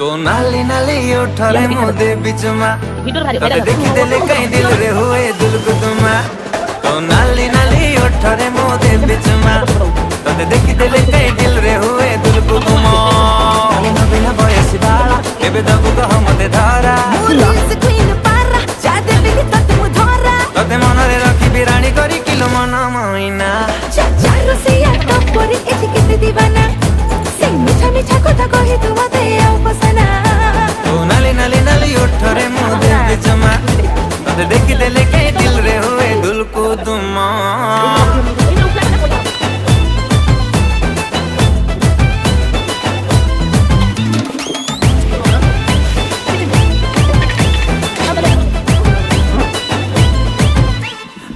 तो नाली नाली उठरे मोदे बिचमा तते देखी देले कहीं दिल रे हुए दिल को तुमा तो नाली नाली उठरे मोदे बिचमा तते देखी देले कहीं दिल रे हुए दिल को तुमा बिना बिना बयसी बाला केबे दबु को हमते धारा मुलीस क्वीन पारा जादे बिगी तते मु धरा तते मनरे रखी बिराणी करी किलो मन माइना चाचारो से या टपरी एठी केते दीवाना से मिठा मिठा कथा कहि तू मते आउ पसना तो नाली नाली नाली उठरे मोदे बिचमा तते देखी देले कहीं दिल रे हुए दिल को तुमा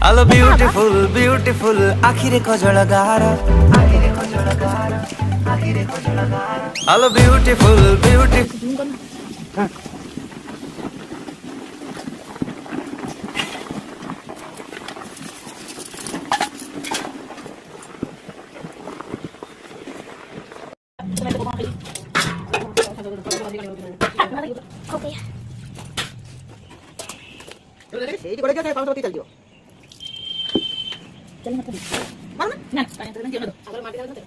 Hello beautiful, beautiful, आखिरे कजल गारा Hello beautiful, beautiful ସେଇଠି ଗୋଟେ ଯାଏ ପାଉଁଶ ପତି ଚାଲିଯିବ ମାରୁନା ନା ପାଣି ତ ଦିଅ ଆଗର ମାଟି ଦାଉ ନତେ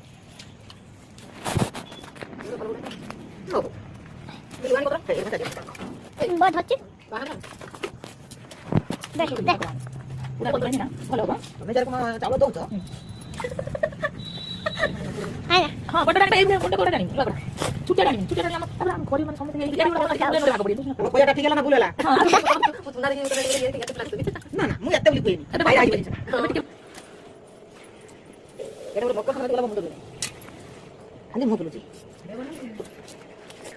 बहुत হচ্ছে ବାହାନା দেখ দেখ ପୁରା ବଦଳନି ନା ଭଲ ହବ ତମେ ଯାର କଣ ଚାଉଳ ଦଉଛ আয় না ହଁ ବଡ ଡାଣି ଏଇ ବଡ ବଡ ଡାଣି ଛୁଟିଆ ଡାଣି ଆମ ତାପରେ ଆମ ଘରେ ମାନେ ସମସ୍ତେ ଏଇ ଭାଗ ପଡିବ କହିବାଟା ଠିକ ହେଲା ନା ଭୁଲ ହେଲା ମୁଁ ସୁନ୍ଦର ହେଇକି ଏତେ ପ୍ଲାଷ୍ଟ ନା ନା ମୁଁ ଏତେ ବୋଲି କୁହେନି ଭାଇ ଆଇବନି ଏଟା ଗୋଟେ ମକର ସଂକ୍ରାନ୍ତି ଗଲା ମୁଣ୍ଡ ଧୁନି ଖାଲି ମୁଁ ବୁଲୁଛି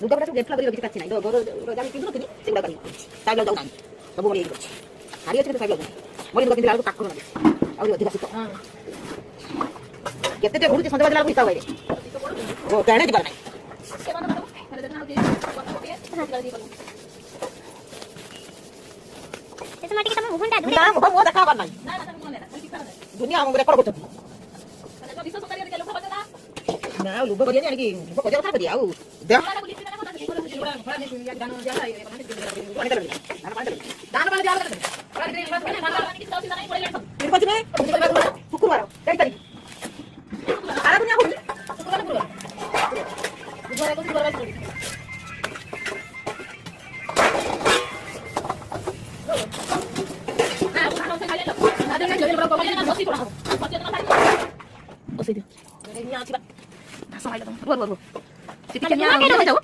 ଲୁଗାପଟା ସବୁ ଗେଟଲା କରି କିଛି ନାହିଁ ଘର ଜାଣି ପିନ୍ଧୁ ନଥିଲି ସେଗୁଡ଼ା କରି ସାଇକେଲ ଯାଉ ନାହିଁ ସବୁ ମୋର ଏଇଠି ଅଛି ହାରି ଅଛି କିନ୍ତୁ ସାଇକେଲ ମୋର ଲୁଗା ପିନ୍ଧିଲା ବେଳକୁ କାକର ନାହିଁ ଆହୁରି ଅଧିକା ଶୀତ କେତେଟା ଘୁରୁଛି ସନ୍ଧ୍ୟା ବାଜିଲା ବେଳକୁ ହିସାବ ଭାଇରେ ଓ କାହିଁକି ଯିବାର ନାହିଁ ସେ ମାଟି ତମ ମୁହଁଟା ଧୁଇ ନା ମୁଁ ଦେଖା ହବାର ନାହିଁ ଦୁନିଆ ଆମ ରେକର୍ଡ କରୁଛନ୍ତି ନା ଲୁଗ କରିଆନି ଆଣିକି ଲୁଗ କରିବା କଥା କରି ଆଉ ଦେହ ଶୁକ୍ରବାର 1 ତାରିଖ ସାରା ଦୁନିଆ ହଉଛି ବସେଇ ଦିଅ ଅଛି ବା ଘାସ ମାଇଲା ତମ ରୁହ ଟିକେ ଯାଉ